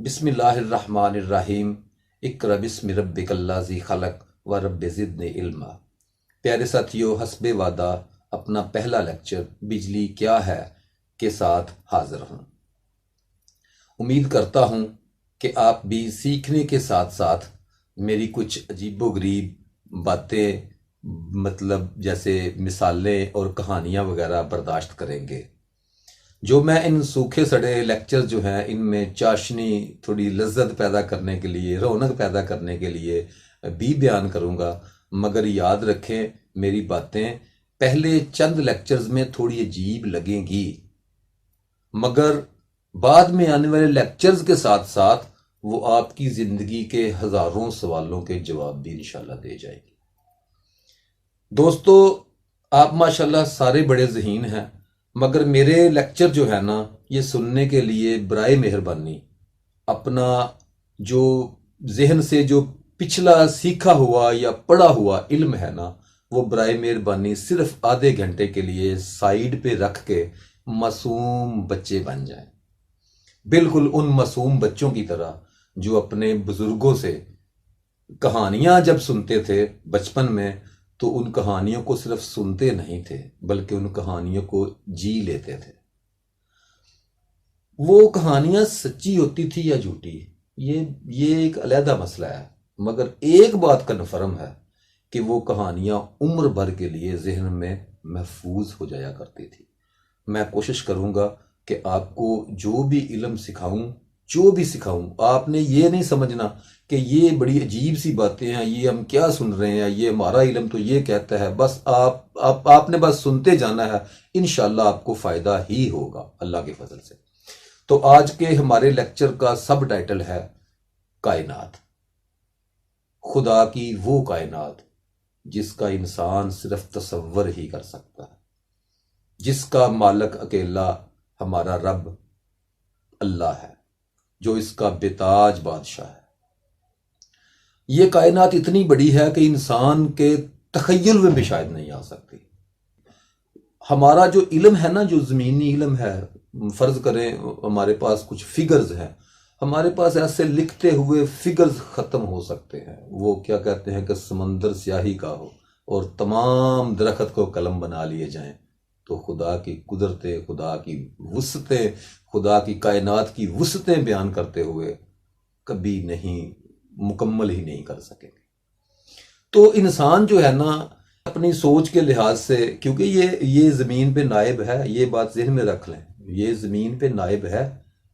बिस्मिल्लाहिर्रहमानिर्रहीम। इक़रा बिस्मि रब्बिकल्लज़ी खलक़ व रब्बि ज़िदनी इल्मा। प्यारे साथियों, हस्बे वादा अपना पहला लेक्चर बिजली क्या है के साथ हाजिर हूँ। उम्मीद करता हूँ कि आप भी सीखने के साथ साथ मेरी कुछ अजीबोगरीब बातें मतलब जैसे मिसालें और कहानियाँ वगैरह बर्दाश्त करेंगे। जो मैं इन सूखे सड़े लेक्चर्स जो हैं इनमें चाशनी थोड़ी लज्जत पैदा करने के लिए, रौनक पैदा करने के लिए भी बयान करूँगा, मगर याद रखें मेरी बातें पहले चंद लेक्चर्स में थोड़ी अजीब लगेंगी, मगर बाद में आने वाले लेक्चर्स के साथ साथ वो आपकी ज़िंदगी के हज़ारों सवालों के जवाब भी इंशाल्लाह दे जाएगी। दोस्तों, आप माशाल्लाह सारे बड़े ज़हीन हैं, मगर मेरे लेक्चर जो है ना, ये सुनने के लिए बराए मेहरबानी अपना जो जहन से जो पिछला सीखा हुआ या पढ़ा हुआ इल्म है ना, वो बराए मेहरबानी सिर्फ आधे घंटे के लिए साइड पे रख के मासूम बच्चे बन जाएं। बिल्कुल उन मासूम बच्चों की तरह जो अपने बुजुर्गों से कहानियां जब सुनते थे बचपन में, तो उन कहानियों को सिर्फ सुनते नहीं थे बल्कि उन कहानियों को जी लेते थे। वो कहानियां सच्ची होती थी या झूठी, ये एक अलहदा मसला है, मगर एक बात कन्फर्म है कि वो कहानियां उम्र भर के लिए जहन में महफूज हो जाया करती थी। मैं कोशिश करूंगा कि आपको जो भी इल्म सिखाऊं, जो भी सिखाऊं, आपने ये नहीं समझना कि ये बड़ी अजीब सी बातें हैं, ये हम क्या सुन रहे हैं, ये हमारा इल्म तो ये कहता है। बस आपने बस सुनते जाना है, इंशाल्लाह आपको फ़ायदा ही होगा अल्लाह के फजल से। तो आज के हमारे लेक्चर का सब टाइटल है कायनात। खुदा की वो कायनात जिसका इंसान सिर्फ तसव्वुर ही कर सकता है, जिसका मालिक अकेला हमारा रब अल्लाह है, जो इसका बेताज बादशाह है। ये कायनात इतनी बड़ी है कि इंसान के तखय्युल में भी शायद नहीं आ सकती। हमारा जो इल्म है ना, जो ज़मीनी इल्म है, फ़र्ज़ करें हमारे पास कुछ फिगर्स हैं, हमारे पास ऐसे लिखते हुए फिगर्स ख़त्म हो सकते हैं। वो क्या कहते हैं कि समंदर स्याही का हो और तमाम दरख्त को कलम बना लिए जाएं, तो खुदा की कुदरतें, खुदा की वुसअतें, खुदा की कायनात की वुसअतें बयान करते हुए कभी नहीं मुकम्मल ही नहीं कर सकेंगे। तो इंसान जो है ना, अपनी सोच के लिहाज से, क्योंकि ये ज़मीन पे नायब है, ये बात ज़हन में रख लें, ये ज़मीन पे नायब है,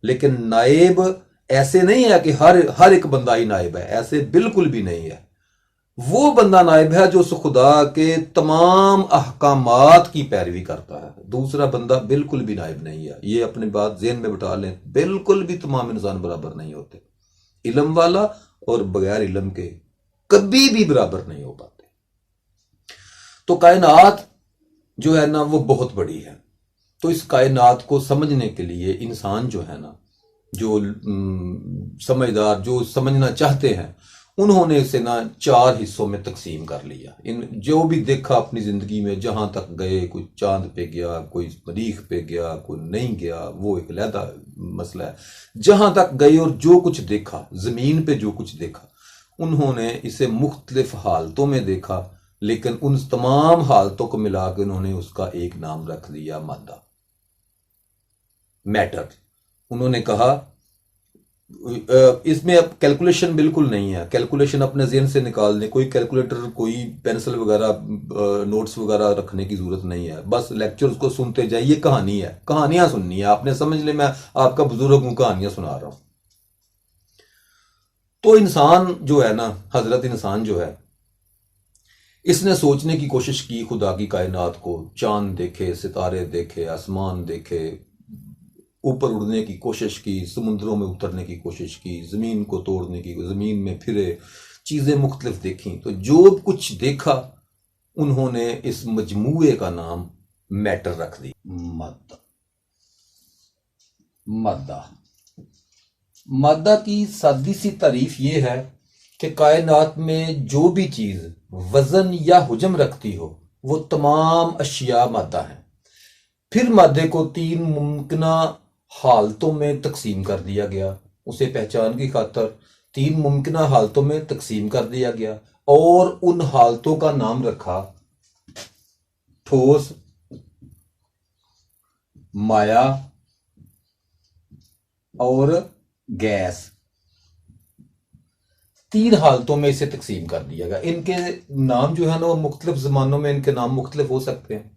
लेकिन नायब ऐसे नहीं है कि हर एक बंदा ही नायब है, ऐसे बिल्कुल भी नहीं है। वो बंदा नायब है जो उस खुदा के तमाम अहकामात की पैरवी करता है। दूसरा बंदा बिल्कुल भी नायब नहीं है। ये अपनी बात ज़हन में बिठा लें, बिल्कुल भी तमाम इंसान बराबर नहीं होते। इल्म वाला और बगैर इल्म के कभी भी बराबर नहीं हो पाते। तो कायनात जो है ना, वो बहुत बड़ी है। तो इस कायनात को समझने के लिए इंसान जो है ना, जो समझदार, जो समझना चाहते हैं, उन्होंने इसे ना 4 हिस्सों में तकसीम कर लिया। इन जो भी देखा अपनी ज़िंदगी में, जहां तक गए, कोई चांद पे गया, कोई मरीख पे गया, कोई नहीं गया, वो एक अलहदा मसला है। जहां तक गए और जो कुछ देखा, ज़मीन पे जो कुछ देखा, उन्होंने इसे मुख्तलिफ हालतों में देखा, लेकिन उन तमाम हालतों को मिला के उन्होंने उसका एक नाम रख दिया, मादा, मैटर। उन्होंने कहा इसमें अब कैलकुलेशन बिल्कुल नहीं है, कैलकुलेशन अपने ज़हन से निकाल दें, कोई कैलकुलेटर, कोई पेंसिल वगैरह, नोट्स वगैरह रखने की ज़रूरत नहीं है। बस लेक्चर्स को सुनते जाइए। ये कहानी है, कहानियां सुननी है आपने, समझ ले मैं आपका बुजुर्ग हूं, कहानियां सुना रहा हूं। तो इंसान जो है ना, हजरत इंसान जो है, इसने सोचने की कोशिश की खुदा की कायनात को। चांद देखे, सितारे देखे, आसमान देखे, ऊपर उड़ने की कोशिश की, समुद्रों में उतरने की कोशिश की, ज़मीन को तोड़ने की, ज़मीन में फिरे, चीज़ें मुख्तलिफ देखी। तो जो कुछ देखा उन्होंने इस मजमूए का नाम मैटर रख दी, मादा। मादा मादा की सादी सी तारीफ ये है कि कायनात में जो भी चीज़ वज़न या हुजम रखती हो, वो तमाम अशिया मादा है। फिर मादे को 3 मुमकिना हालतों में तकसीम कर दिया गया। उसे पहचान की खातर 3 मुमकिन हालतों में तकसीम कर दिया गया और उन हालतों का नाम रखा ठोस, माया और गैस। 3 हालतों में इसे तकसीम कर दिया गया। इनके नाम जो है ना वो मुख्तलिफ जमानों में इनके नाम मुख्तलिफ हो सकते हैं।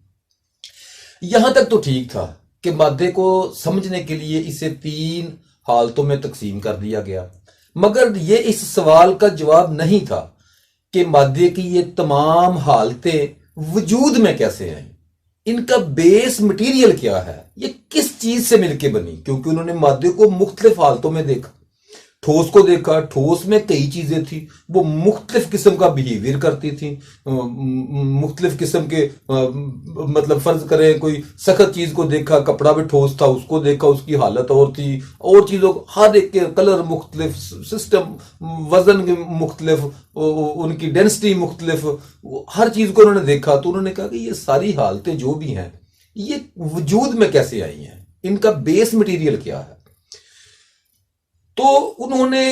यहां तक तो ठीक था कि मादे को समझने के लिए इसे 3 हालतों में तकसीम कर दिया गया, मगर ये इस सवाल का जवाब नहीं था कि मादे की ये तमाम हालतें वजूद में कैसे आई, इनका बेस मटेरियल क्या है, ये किस चीज से मिलके बनी। क्योंकि उन्होंने मादे को मुख्तलिफ हालतों में देखा, ठोस को देखा, ठोस में कई चीजें थी, वो मुख्तलिफ किस्म का बिहेवियर करती थी, मुख्तलिफ किस्म के मतलब फर्ज करें कोई सख्त चीज को देखा, कपड़ा भी ठोस था, उसको देखा, उसकी हालत और थी, और चीजों हर एक के कलर मुख्तलिफ, सिस्टम वजन के मुख्तलिफ, उनकी डेंसिटी मुख्तलिफ, हर चीज को उन्होंने देखा। तो उन्होंने कहा कि ये सारी हालतें जो भी हैं ये वजूद में कैसे आई हैं, इनका बेस मटेरियल क्या है। तो उन्होंने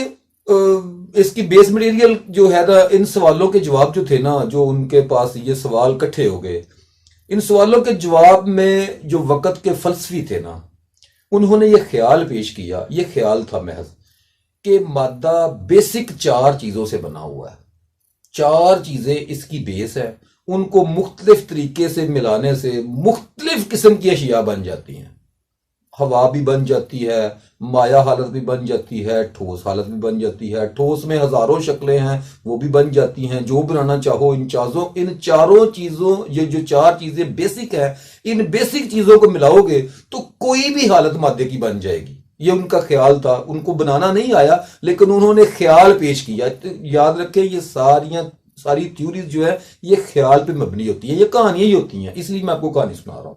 इसकी बेस मटेरियल जो है ना, इन सवालों के जवाब जो थे ना, जो उनके पास ये सवाल इकट्ठे हो गए, इन सवालों के जवाब में जो वक़्त के फलसफी थे ना, उन्होंने ये ख्याल पेश किया, ये ख्याल था महज कि मादा बेसिक 4 चीजों से बना हुआ है, 4 चीजें इसकी बेस है, उनको मुख्तलिफ तरीके से मिलाने से मुख्तलिफ किस्म की अशिया बन जाती हैं। हवा भी बन जाती है, माया हालत भी बन जाती है, ठोस हालत भी बन जाती है, ठोस में हजारों शक्लें हैं वो भी बन जाती हैं, जो बनाना चाहो। इन चारों चीजों, ये जो 4 चीजें बेसिक है, इन बेसिक चीजों को मिलाओगे तो कोई भी हालत मादे की बन जाएगी। ये उनका ख्याल था, उनको बनाना नहीं आया, लेकिन उन्होंने ख्याल पेश किया। तो याद रखें, ये सारी थ्योरीज जो है ये ख्याल पे मबनी होती है, ये कहानियां ही होती हैं, इसलिए मैं आपको कहानी सुना रहा हूं।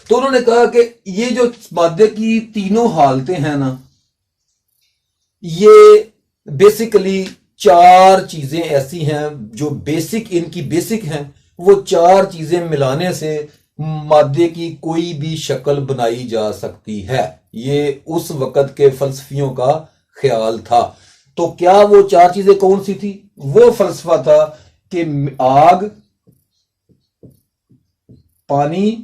तो उन्होंने कहा कि ये जो मादे की तीनों हालतें हैं ना, ये बेसिकली 4 चीजें ऐसी हैं जो बेसिक, इनकी बेसिक हैं। वो 4 चीजें मिलाने से मादे की कोई भी शक्ल बनाई जा सकती है। ये उस वक़्त के फलसफियों का ख्याल था। तो क्या वो 4 चीजें कौन सी थी? वो फलसफा था कि आग, पानी,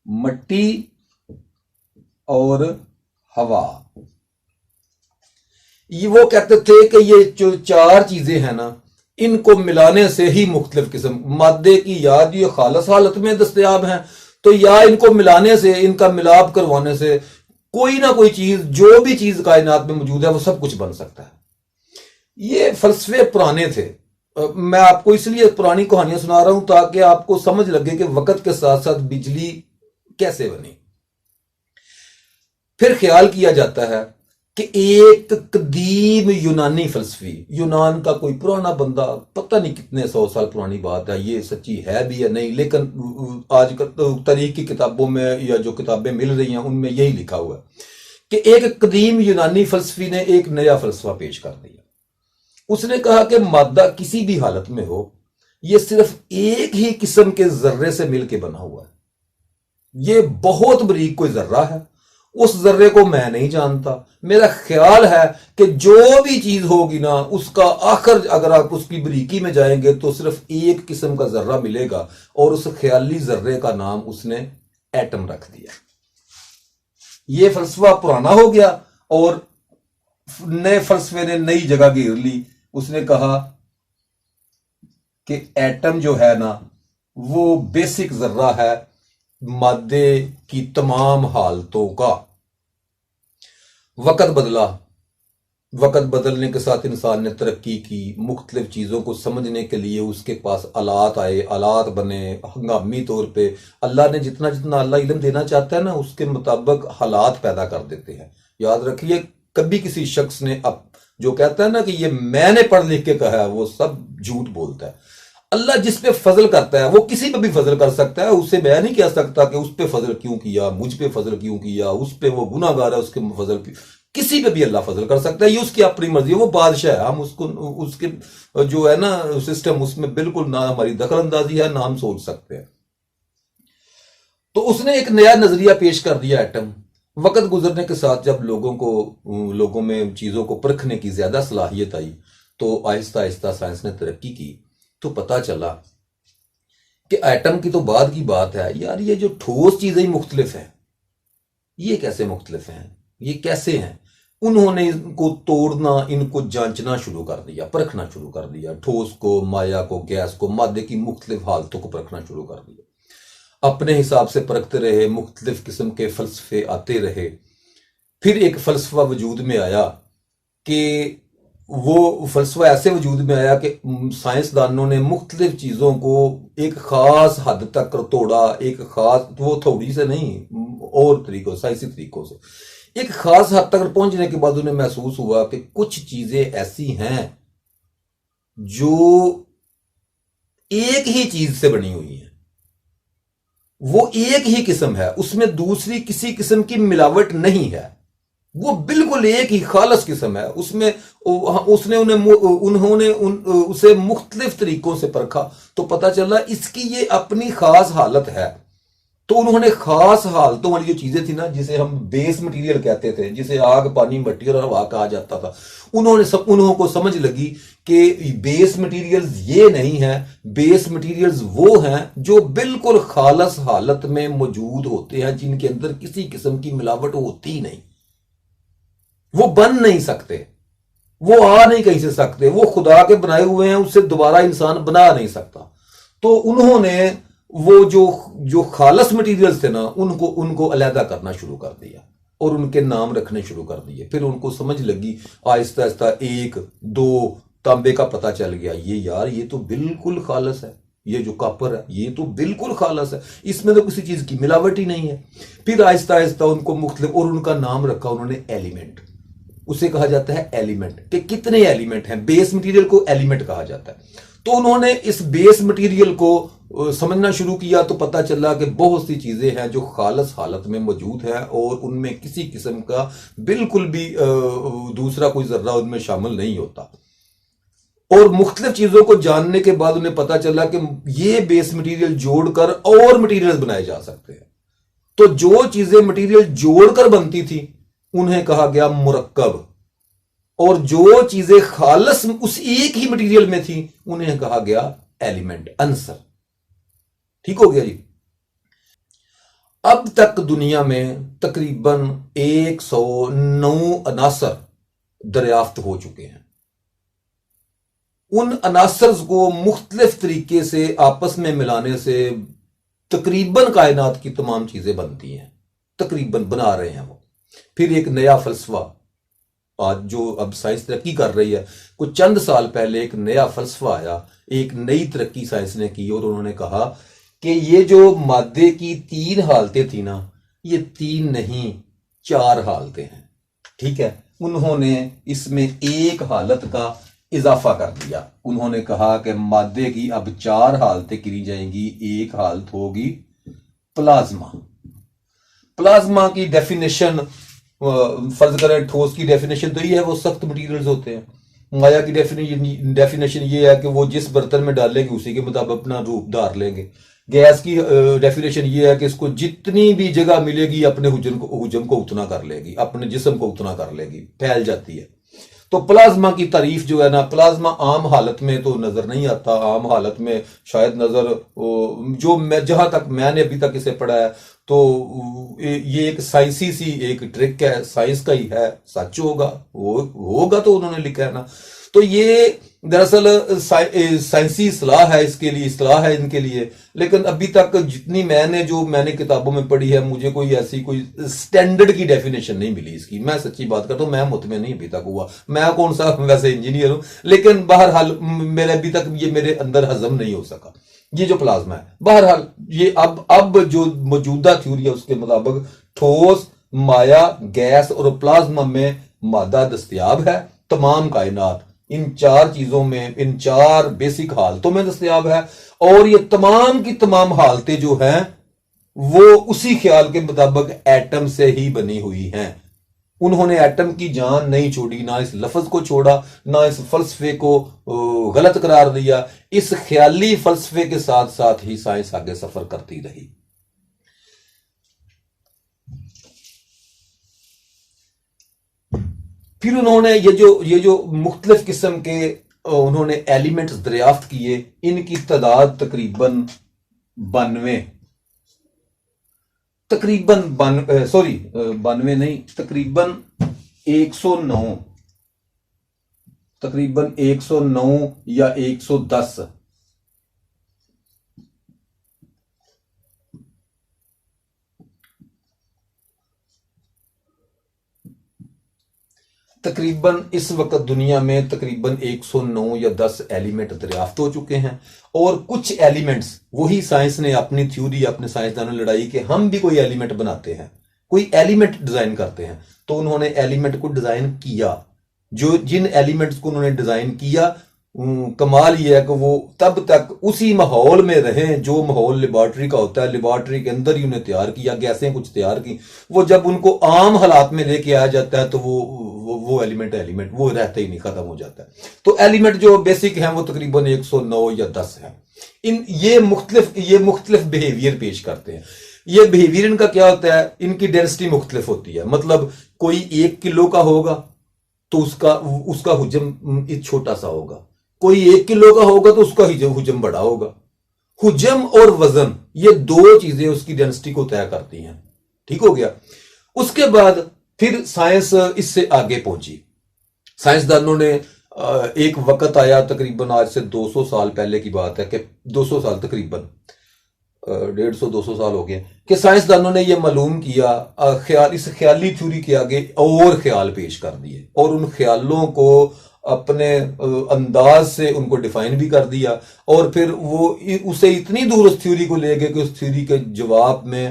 मट्टी और हवा। ये वो कहते थे कि ये जो 4 चीजें हैं ना, इनको मिलाने से ही मुख्तलिफ किस्म मादे की याद ये खालस हालत में दस्तयाब हैं, तो या इनको मिलाने से, इनका मिलाप करवाने से कोई ना कोई चीज, जो भी चीज कायनात में मौजूद है वो सब कुछ बन सकता है। ये फलसफे पुराने थे। मैं आपको इसलिए पुरानी कहानियां सुना रहा हूं ताकि आपको समझ लगे कि वक्त के साथ साथ बिजली कैसे बनी। फिर ख्याल किया जाता है कि एक कदीम यूनानी फलसफी, यूनान का कोई पुराना बंदा, पता नहीं कितने 100 साल पुरानी बात है, ये सच्ची है भी या नहीं, लेकिन आज तारीख की किताबों में या जो किताबें मिल रही हैं उनमें यही लिखा हुआ है कि एक कदीम यूनानी फलसफी ने एक नया फलसफा पेश कर दिया। उसने कहा कि मादा किसी भी हालत में हो, यह सिर्फ एक ही किस्म के जर्रे से मिलकर बना हुआ है। यह बहुत बारीक कोई जर्रा है, उस जर्रे को मैं नहीं जानता। मेरा ख्याल है कि जो भी चीज होगी ना, उसका आखिर अगर आप उसकी बारीकी में जाएंगे तो सिर्फ एक किस्म का जर्रा मिलेगा, और उस ख्याली जर्रे का नाम उसने एटम रख दिया। यह फलसफा पुराना हो गया और नए फलसफे ने नई जगह घेर ली। उसने कहा कि एटम जो है ना, वो बेसिक जर्रा है मादे की तमाम हालतों का। वक़्त बदला, वक़्त बदलने के साथ इंसान ने तरक्की की, मुख्तलिफ चीज़ों को समझने के लिए उसके पास आलात आए, आलात बने। हंगामी तौर पे अल्लाह ने जितना जितना अल्लाह इल्म देना चाहता है ना, उसके मुताबिक हालात पैदा कर देते हैं। याद रखिए, कभी किसी शख्स ने अब जो कहता है ना कि ये मैंने पढ़ लिख के कहा है, वो सब झूठ बोलता है। अल्लाह जिस पे फजल करता है वो किसी पे भी फजल कर सकता है। उससे मैं नहीं कह सकता कि उस पे फजल क्यों किया, मुझ पे फजल क्यों किया, उस पे वो गुनाहगार है उसके फजल क्यों। किसी पे भी अल्लाह फजल कर सकता है, ये उसकी अपनी मर्जी है, वो बादशाह है। हम उसको, उसके जो है ना सिस्टम, उसमें बिल्कुल ना हमारी दखल अंदाजी है, ना हम सोच सकते हैं। तो उसने एक नया नजरिया पेश कर दिया एटम। वक्त गुजरने के साथ जब लोगों में चीज़ों को परखने की ज़्यादा सलाहियत आई, तो आहिस्ता आहिस्ता साइंस ने तरक्की की। तो पता चला कि एटम की तो बाद की बात है यार, ये जो ठोस चीज़ें ही मुख्तलिफ हैं, ये कैसे मुख्तलिफ हैं, ये कैसे हैं। उन्होंने इनको तोड़ना, इनको जांचना शुरू कर दिया, परखना शुरू कर दिया। ठोस को, माया को, गैस को, मादे की मुख्तलिफ हालतों को परखना शुरू कर दिया। अपने हिसाब से परखते रहे, मुख्तलिफ किस्म के फलसफे आते रहे। फिर एक फलसफा वजूद में आया कि वो फलसफा ऐसे वजूद में आया कि साइंसदानों ने मुख्तलिफ चीज़ों को एक ख़ास हद तक तोड़ा। एक ख़ास, वो थोड़ी से नहीं, और तरीकों, साइंसी तरीकों से एक ख़ास हद तक पहुंचने के बाद उन्हें महसूस हुआ कि कुछ चीज़ें ऐसी हैं जो एक ही चीज़ से बनी हुई हैं, वो एक ही किस्म है, उसमें दूसरी किसी किस्म की मिलावट नहीं है, वो बिल्कुल एक ही खालस किस्म है। उसमें उन्होंने उसे मुख्तलिफ तरीकों से परखा, तो पता चला इसकी ये अपनी खास हालत है। तो उन्होंने खास हालतों वाली जो चीजें थी ना, जिसे हम बेस मटेरियल कहते थे, जिसे आग, पानी, मिट्टी और हवा कहा जाता था, उन्हों को समझ लगी कि बेस मटेरियल्स ये नहीं है, बेस मटेरियल्स वो हैं जो बिल्कुल खालस हालत में मौजूद होते हैं, जिनके अंदर किसी किस्म की मिलावट होती ही नहीं, वो बन नहीं सकते, वो आ नहीं कहीं से सकते, वो खुदा के बनाए हुए हैं, उससे दोबारा इंसान बना नहीं सकता। तो उन्होंने वो जो खालस मटेरियल्स थे ना, उनको अलहदा करना शुरू कर दिया और उनके नाम रखने शुरू कर दिए। फिर उनको समझ लगी आहिस्ता आहिस्ता, एक दो तांबे का पता चल गया, ये यार ये तो बिल्कुल खालस है, ये जो कॉपर है ये तो बिल्कुल खालस है, इसमें तो किसी चीज की मिलावट ही नहीं है। फिर आहिस्ता आहिस्ता उनको मुख्तलिफ, और उनका नाम रखा उन्होंने एलिमेंट। उसे कहा जाता है एलिमेंट, कि कितने एलिमेंट हैं, बेस मटेरियल को एलिमेंट कहा जाता है। तो उन्होंने इस बेस मटेरियल को समझना शुरू किया, तो पता चला कि बहुत सी चीजें हैं जो खालस हालत में मौजूद है और उनमें किसी किस्म का बिल्कुल भी दूसरा कोई जर्रा उनमें शामिल नहीं होता। और मुख्तलिफ चीजों को जानने के बाद उन्हें पता चला कि ये बेस मटेरियल जोड़कर और मटेरियल बनाए जा सकते हैं। तो जो चीजें मटेरियल जोड़कर बनती थी उन्हें कहा गया मुरक्कब, और जो चीजें खालस उस एक ही मटेरियल में थी उन्हें कहा गया एलिमेंट, अंसर। ठीक हो गया जी। अब तक दुनिया में तकरीबन 109 अनासर दरियाफ्त हो चुके हैं। उन अनासर को मुख्तलिफ तरीके से आपस में मिलाने से तकरीबन कायनात की तमाम चीजें बनती हैं, तकरीबन बना रहे हैं वो। फिर एक नया फलसफा, आज जो अब साइंस तरक्की कर रही है, कुछ चंद साल पहले एक नया फलसफा आया, एक नई तरक्की साइंस ने की, और उन्होंने कहा कि ये जो मादे की 3 हालतें थी ना, ये 3 नहीं 4 हालतें हैं। ठीक है, उन्होंने इसमें एक हालत का इजाफा कर दिया। उन्होंने कहा कि मादे की अब 4 हालतें गिनी जाएंगी। एक हालत होगी प्लाज्मा। प्लाज्मा की डेफिनेशन, फर्ज करें ठोस की डेफिनेशन तो ये है, वो सख्त मटेरियल्स होते हैं। माया की डेफिनेशन ये है कि वो जिस बर्तन में डालेंगे उसी के मुताबिक अपना रूप धार लेंगे। गैस की डेफिनेशन ये है कि इसको जितनी भी जगह मिलेगी अपने हुजम को उतना कर लेगी, अपने जिस्म को उतना कर लेगी, फैल जाती है। तो प्लाज्मा की तारीफ जो है ना, प्लाज्मा आम हालत में तो नजर नहीं आता, आम हालत में शायद नजर, जो मैं जहां तक मैंने अभी तक इसे पढ़ा है, तो ये एक साइंसी सी एक ट्रिक है, साइंस का ही है, सच होगा तो उन्होंने लिखा है ना। तो ये दरअसल साइंसी इस्लाह है, इसके लिए इस्लाह है इनके लिए। लेकिन अभी तक जितनी मैंने किताबों में पढ़ी है, मुझे कोई ऐसी कोई स्टैंडर्ड की डेफिनेशन नहीं मिली इसकी। मैं सच्ची बात करता हूँ, मैं मुतमिन नहीं अभी तक हुआ। मैं कौन सा वैसे इंजीनियर हूं, लेकिन बहरहाल मेरे अभी तक ये मेरे अंदर हजम नहीं हो सका ये जो प्लाज्मा है। बहरहाल ये अब जो मौजूदा थ्योरी है उसके मुताबिक ठोस, माया, गैस और प्लाज्मा में मादा दस्तयाब है। तमाम कायनात इन 4 चीजों में, इन 4 बेसिक हालतों में दस्तयाब है, और ये तमाम की तमाम हालतें जो हैं वो उसी ख्याल के मुताबिक एटम से ही बनी हुई हैं। उन्होंने एटम की जान नहीं छोड़ी, ना इस लफ्ज को छोड़ा, ना इस फलसफे को गलत करार दिया। इस ख्याली फलसफे के साथ साथ ही साइंस आगे सफर करती रही। फिर उन्होंने ये जो मुख्तलिफ किस्म के उन्होंने एलिमेंट्स दरियाफ्त किए, इनकी तादाद तकरीबन 92, तकरीबन 92 नहीं, तकरीबन 109, तकरीबन 109 या 110। तकरीबन इस वक्त दुनिया में तकरीबन 109 या 10 एलिमेंट दरियाफ्त हो चुके हैं। और कुछ एलिमेंट्स वही साइंस ने अपनी थ्योरी, अपने साइंसदानों ने लड़ाई कि हम भी कोई एलिमेंट बनाते हैं, कोई एलिमेंट डिजाइन करते हैं। तो उन्होंने एलिमेंट को डिजाइन किया, जो जिन एलिमेंट्स को उन्होंने डिजाइन किया, कमाल यह है कि वो तब तक उसी माहौल में रहे जो माहौल लेबॉर्ट्री का होता है। लेबॉर्ट्री के अंदर ही उन्हें तैयार किया, गैसें कुछ तैयार की, वो जब उनको आम हालात में लेके आया जाता है तो वो एलिमेंट वो रहते ही नहीं, खत्म हो जाता है। तो एलिमेंट जो बेसिक हैं वो तकरीबन 109 या 10 हैं। ये मुख्तलिफ बिहेवियर पेश करते हैं। ये बिहेवियर इनका क्या होता है, इनकी डेंसिटी मुख्तलिफ होती है। मतलब कोई 1 किलो का होगा तो उसका हुजम छोटा सा होगा, कोई 1 किलो का होगा तो उसका हुजम बड़ा होगा। हुजम और वजन, ये दो चीजें उसकी डेंसिटी को तय करती हैं। ठीक हो गया। उसके बाद फिर साइंस इससे आगे पहुंची। साइंसदानों ने एक वक्त आया, तकरीबन आज से 200 साल पहले की बात है, कि 200 साल, तकरीबन 150-200 साल हो गए, कि साइंसदानों ने यह मालूम किया, इस ख्याली थ्योरी के आगे और ख्याल पेश कर दिए, और उन ख्यालों को अपने अंदाज से उनको डिफाइन भी कर दिया। और फिर वो उसे इतनी दूर उस थ्योरी को ले गए कि उस थ्योरी के जवाब में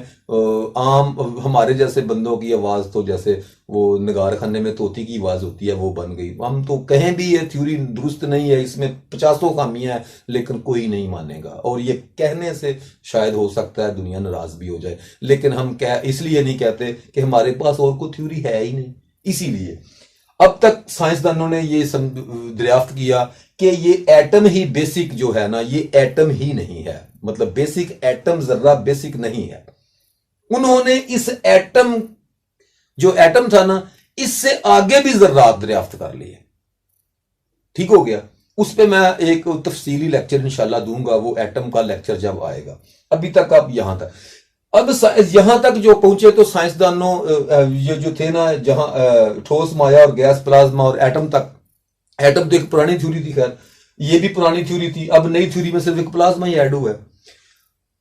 आम हमारे जैसे बंदों की आवाज, तो जैसे वो नगार खाने में तोती की आवाज होती है, वो बन गई। हम तो कहें भी ये थ्योरी दुरुस्त नहीं है, इसमें 50 खामियां हैं, लेकिन कोई नहीं मानेगा। और ये कहने से शायद हो सकता है दुनिया नाराज भी हो जाए, लेकिन हम इसलिए नहीं कहते कि हमारे पास और कोई थ्योरी है ही नहीं। इसीलिए अब तक साइंसदानों ने ये दरियाफ्त किया कि ये एटम ही बेसिक जो है ना, ये एटम ही नहीं है। मतलब बेसिक एटम जर्रा बेसिक नहीं है। उन्होंने इस एटम, जो एटम था ना, इससे आगे भी जर्रात दरियाफ्त कर लिए। ठीक हो गया। उस पे मैं एक तफसीली लेक्चर इंशाल्लाह दूंगा, वो एटम का लेक्चर जब आएगा। अभी तक आप यहां तक, अब यहां तक जो पहुंचे तो साइंसदानों ये जो थे ना, जहां ठोस माया और गैस प्लाज्मा और एटम तक, एटम तो एक पुरानी थ्योरी थी, खैर ये भी पुरानी थ्योरी थी। अब नई थ्योरी में सिर्फ एक प्लाज्मा ही ऐड हुआ है।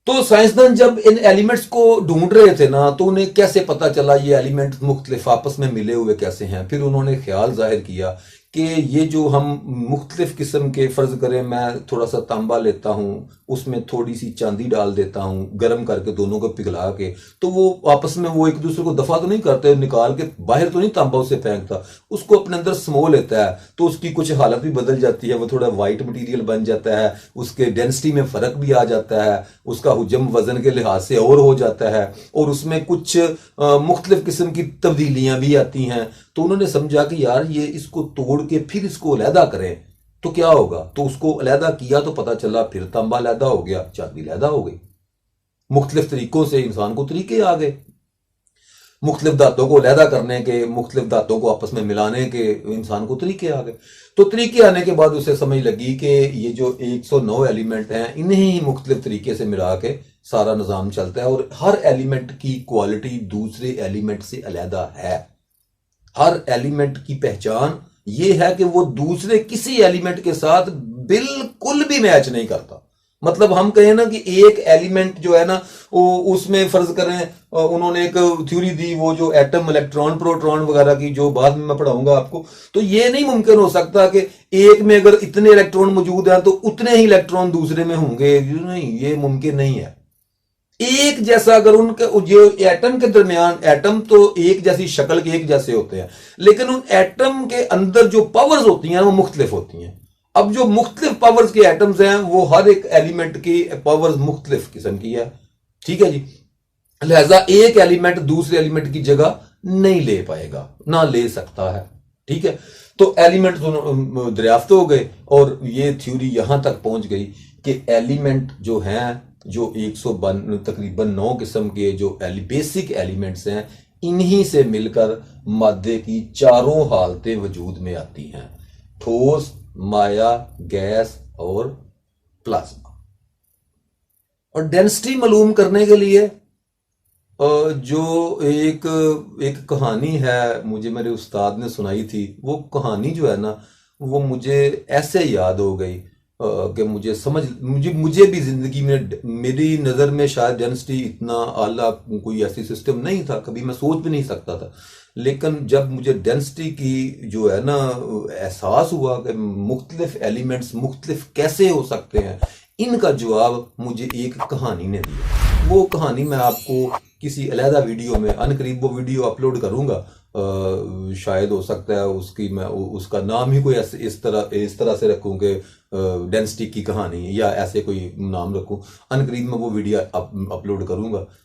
तो साइंसदान जब इन एलिमेंट्स को ढूंढ रहे थे ना, तो उन्हें कैसे पता चला ये एलिमेंट्स मुख्तलिफ आपस में मिले हुए कैसे हैं। फिर उन्होंने ख्याल जाहिर किया कि ये जो हम मुख्तलिफ किस्म के, फर्ज करें मैं थोड़ा सा तांबा लेता हूं, उसमें थोड़ी सी चांदी डाल देता हूं, गर्म करके दोनों को पिघला के, तो वो आपस में वो एक दूसरे को दफा तो नहीं करते, निकाल के बाहर तो नहीं तांबा उसे फेंकता, उसको अपने अंदर समो लेता है। तो उसकी कुछ हालत भी बदल जाती है, वो थोड़ा वाइट मटीरियल बन जाता है, उसके डेंसिटी में फर्क भी आ जाता है, उसका हुजम वजन के लिहाज से और हो जाता है, और उसमें कुछ मुख्तलिफ किस्म की तब्दीलियां भी आती हैं। तो उन्होंने समझा कि यार ये इसको तोड़ के फिर इसको अलहदा करें तो क्या होगा। तो उसको अलहदा किया तो पता चला फिर तांबा अलहदा हो गया, चांदी अलहदा हो गई। मुख्तलिफ तरीकों से इंसान को तरीके आ गए, मुख्तलिफ धातों को अलहदा करने के, मुख्तलिफ धातों को आपस में मिलाने के इंसान को तरीके आ गए। तो तरीके आने के बाद उसे समझ लगी कि ये जो 109 एलिमेंट हैं, इन्हें ही मुख्तलिफ तरीके से मिला के सारा निज़ाम चलता है, और हर एलिमेंट की क्वालिटी दूसरे एलिमेंट से अलहदा है। हर एलिमेंट की पहचान ये है कि वो दूसरे किसी एलिमेंट के साथ बिल्कुल भी मैच नहीं करता। मतलब हम कहें ना कि एक एलिमेंट जो है ना, वो उसमें फर्ज करें उन्होंने एक थ्योरी दी, वो जो एटम, इलेक्ट्रॉन, प्रोटॉन वगैरह की, जो बाद में मैं पढ़ाऊंगा आपको। तो ये नहीं मुमकिन हो सकता कि एक में अगर इतने इलेक्ट्रॉन मौजूद हैं तो उतने ही इलेक्ट्रॉन दूसरे में होंगे, नहीं, ये मुमकिन नहीं है। एक जैसा अगर उनके जो एटम के दरमियान, एटम तो एक जैसी शक्ल के एक जैसे होते हैं, लेकिन उन एटम के अंदर जो पावर्स होती हैं वो मुख्तलिफ होती हैं। अब जो मुख्तलिफ पावर्स के एटम्स हैं, वो हर एक एलिमेंट की पावर्स मुख्तलिफ किस्म की है। ठीक है जी। लिहाजा एक एलिमेंट दूसरे एलिमेंट की जगह नहीं ले पाएगा, ना ले सकता है। ठीक है। तो एलिमेंट दरियाफ्त हो गए, और ये थ्योरी यहां तक पहुंच गई कि एलिमेंट जो हैं, जो 192 तकरीबन 9 किस्म के जो बेसिक एलिमेंट्स हैं, इन्हीं से मिलकर मादे की चारों हालतें वजूद में आती हैं: ठोस, माया, गैस और प्लाज्मा। और डेंसिटी मालूम करने के लिए जो एक एक कहानी है, मुझे मेरे उस्ताद ने सुनाई थी। वो कहानी जो है ना, वो मुझे ऐसे याद हो गई कि मुझे भी जिंदगी में, मेरी नज़र में शायद डेंसिटी इतना आला कोई ऐसी सिस्टम नहीं था, कभी मैं सोच भी नहीं सकता था। लेकिन जब मुझे डेंसिटी की जो है ना एहसास हुआ कि मुख्तलिफ एलिमेंट्स मुख्तलिफ कैसे हो सकते हैं, इनका जवाब मुझे एक कहानी ने दिया। वो कहानी मैं आपको किसी अलहदा वीडियो में अनकरीब वो वीडियो अपलोड करूंगा। शायद हो सकता है उसकी मैं उसका नाम ही कोई ऐसे इस तरह से रखूं कि डेंसिटी की कहानी, या ऐसे कोई नाम रखूं। अनकरीब में वो वीडियो अपलोड करूंगा।